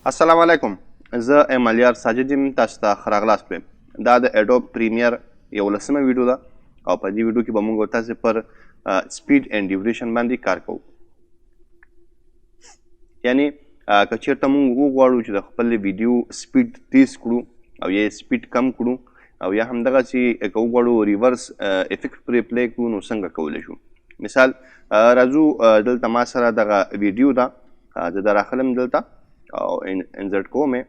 السلام علیکم. زه ملیار ساجد یم. تاسو ته ښه راغلاست وایم. دا د اډوب پریمیر 11مه ویډیو ده او په دې ویډیو کې به موږ تاسو پر سپیډ اینډ ډیوریشن باندې کار کوو. یعنی که چېرته موږ وغواړو چې د خپل ویډیو سپیډ تیز کړو او یا سپیډ کم کړو او یا همدغسې که وغواړو ریورس افیکټ پرې پلی کړو نو څنګه کولی شو. مثال راځو دلته ما سره دغه ویډیو ده، زه د راخلم دلته او انزرټ کوم یې.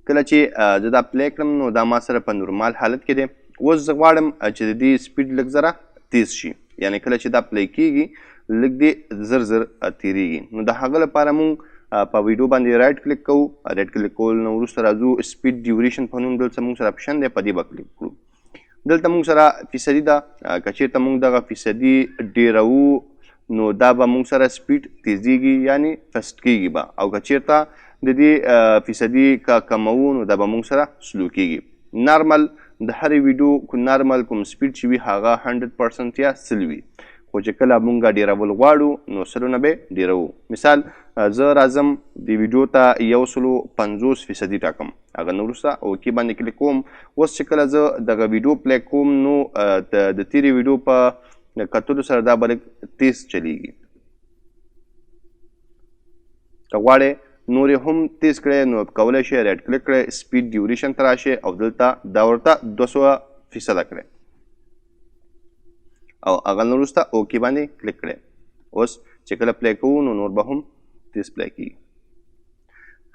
کله چې زه دا پلی کړم نو دا ما سره په نورمال حالت کې دی. اوس زه غواړم چې د دې سپیډ لږ ذره تیز شي، یعنی کله چې دا پلی کېږي لږ دې زر زر تیریږي. نو د هغه لپاره موږ په ویډیو باندې رایټ کلیک کوو. رایټ کلیک کول نه وروسته راځو سپیډ ډیوریشن په نوم دلته موږ سره اپشن دی، په دې به کلیک کړو. دلته موږ سره فیصدي ده، که چېرته موږ دغه فیصدي ډېروو نو دا به موږ سره سپیډ تیزیږي یعنی فسټ کېږي به، او که چېرته د دې فیصدي که کموو نو دا به موږ سره سلو کېږي. نارمل د هرې ویډیو کوم نارمل کوم سپیډ چې وي هغه 100% یا 100 وي، خو چې کله موږ ډېرول غواړو نو 100 نه به ډېروو. مثال زه راځم د ویډیو ته 150% ټاکم، هغه نه وروسته اوکې باندې کلیک کوم. اوس چې کله زه دغه ویډیو پلی کوم نو د تېرې ویډیو په کتلو سره دا به لږ تیز چلیږي. که غواړئ نور یې هم تیز کړئ نو کولی شئ رایټ کلیک کړئ، سپیډ ډیوریشن ته راشئ او دلته دا ورته 200% کړئ او هغه نه وروسته اوکې باندې کلیک کړئ. اوس چې کله پلی کوو نو نور به هم تیز پلی کېږي.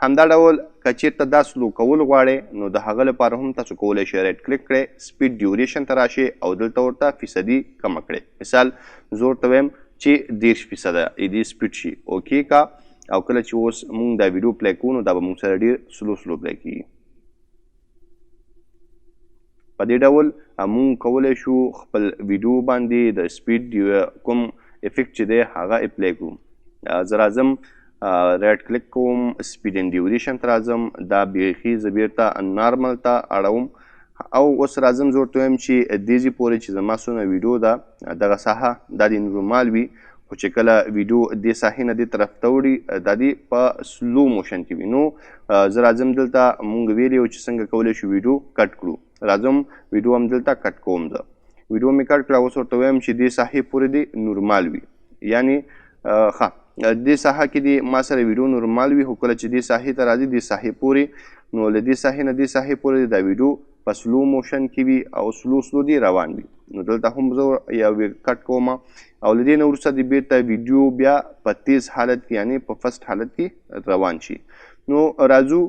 همدا ډول که چېرته دا سلو کول غواړئ نو د هغه لپاره هم تاسو کولی شئ رایټ کلیک کړئ، سپیډ ډیوریشن ته راشئ او دلته ورته فیصدي کمه کړئ. مثال زه ورته وایم چې 30% دې سپیډ شي، اوکې کا. او کله چې اوس موږ دا ویډیو پلی کوو نو دا به موږ سره ډېر سلو پلی کېږي. په دې ډول موږ کولی شو خپل ویډیو باندې د سپیډ کوم افیکټ چې دی هغه اپلی کړو. زه راځم رایټ کلیک کوم، سپیډ اینډ ډیوریشن ته راځم، دا بیخي زه بیرته نارمل ته اړوم او اوس راځم زه ورته وایم چې دې ځای پورې چې زما څومره ویډیو ده دغه ساحه دا دې نورمال وي، خو چې کله ویډیو دې ساحې نه دې طرف ته وړي دا دې په سلو موشن کې وي. نو زه راځم دلته مونږ ویلي یو چې څنګه کولی شو ویډیو کټ کړو. راځم ویډیو هم دلته کټ کوم. زه ویډیو مې کټ کړه، اوس ورته وایم چې دې ساحې پورې دې نورمال وي، یعنی ښه دې ساحه کې دې ما سره ویډیو نورمال وي، خو کله چې دې ساحې ته راځي دې ساحې پورې نو له دې ساحې نه دې ساحې پورې دا ویډیو په سلو موشن کې وي او سلو دې روان وي. نو دلته هم زه یو کټ کوم او له دې نه وروسته دې بیرته ویډیو بیا په تیز حالت کې یعنی په فسټ حالت کې روان شي. نو راځو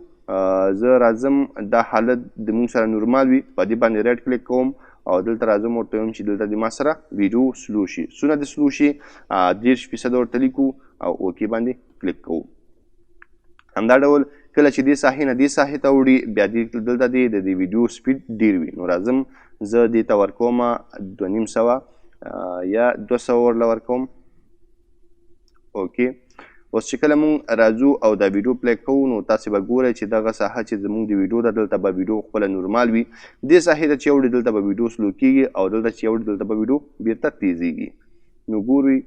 زه راځم دا حالت د موږ سره نورمال وي، په دې باندې رایټ کلیک کوم او دلته راځم ورته وایم چې دلته د ما سره ویډیو سلو شي. څونه د سلو شي 30% ورته لیکو او اوکې باندې کلیک کوو. همدا ډول کله چې دې ساحې نه دې ساحې ته وړي بیا دلته د دې ویډیو سپیډ ډېر وي. نو راځم زه دې ته ورکوم 250 یا 200 ورله ورکوم، اوکې. اوس چې کله مونږ راځو او دا ویډیو پلی کوو نو تاسې به ګورئ چې دغه ساحه چې زموږ د ویډیو ده دلته به ویډیو خپله نورمال وي، دې ساحې ته چې یوړي دلته به ویډیو سلو کېږي او دلته چې یوړي دلته به ویډیو بیرته تیزیږي. نو ګورئ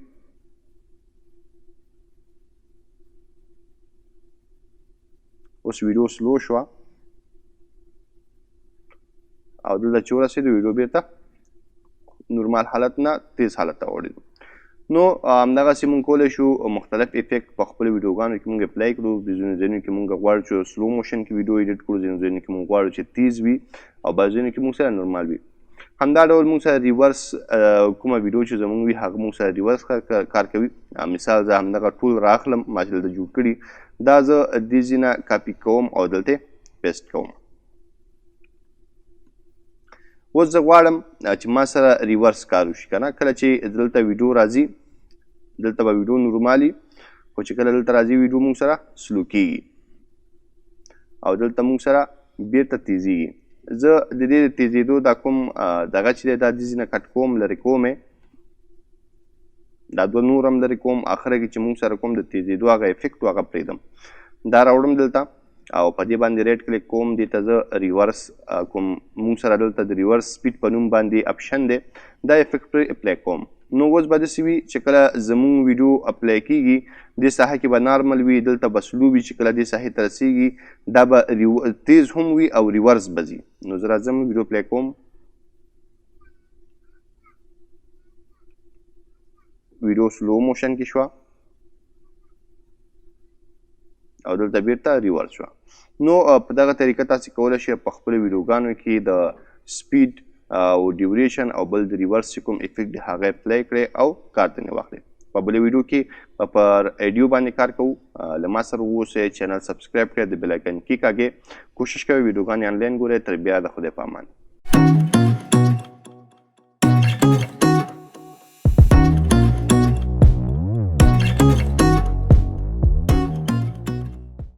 اوس ویډیو سلو شوه او دلته چې ورسېدو ویډیو بیرته نورمال حالت نه تیز حالت ته وړېدو. نو همدغسې مونږ کولی شو مختلف افیکټ په خپلو ویډیوګانو کې مونږ اپلی کړو. د ځینو ځایونو کې مونږ غواړو چې سلو موشن کې ویډیو ایډیټ کړو، ځینو ځایونو کې مونږ غواړو چې تیز وي او بعض ځایونو کې مونږ سره نورمال وي. همدا ډول مونږ سره ریورس کومه ویډیو چې زمونږ وي هغه مونږ سره ریورس کار کوي. مثال زه همدغه ټول راخلم ما چې دلته جوړ کړي، دا زه دې ځای نه کاپي کوم او دلته پیسټ کوم. اوس زه غواړم چې ما سره ریورس کار وشي که نه. کله چې دلته ویډیو راځي دلته به ویډیو نورمالي، خو چې کله دلته راځي ویډیو موږ سره سلو کېږي او دلته موږ سره بیرته تیزیږي. زه د دې د تیزېدو دا کوم دغه چې دی دا دې ځای نه کټ کوم، لرې کوم یې، دا دوه نور هم لرې کوم، اخره کې چې موږ سره کوم د تیزېدو هغه افیکټ و هغه پرېږدم. دا راوړم دلته او په دې باندې رایټ کلیک کوم، دې ته زه ریورس کوم موږ سره دلته د ریورس سپیډ په نوم باندې اپشن دی، دا افیکټ پرې اپلی کوم. نو اوس به داسې وي چې کله زموږ ویډیو اپلای کیږي دې ساحه کې به نارمل وي، دلته به سلو وي، چې کله دې ساحې ته رسیږي دا به تیز هم وي او ریورس به ځي. نو زه راځم ویډیو پلی کوم، ویډیو سلو موشن کې شوه او دلته بیرته ریورس شوه. نو په دغه طریقه تاسې کولی شئ په خپلو ویډیوګانو کې د سپیډ او ډیوریشن او بل د ریورس چې کوم افیکټ دی هغه اپلای کړئ او کار ته واخلئ. په بلې ویډیو کې پر ایډیو باندې کار کوو. له ما سره واوسئ، چینل سبسکرایب کړئ، د بیل آیکن کې کاږئ. کوشش کوئ ویډیوګانې آنلاین ګورئ. تر بیا د خدای په امان.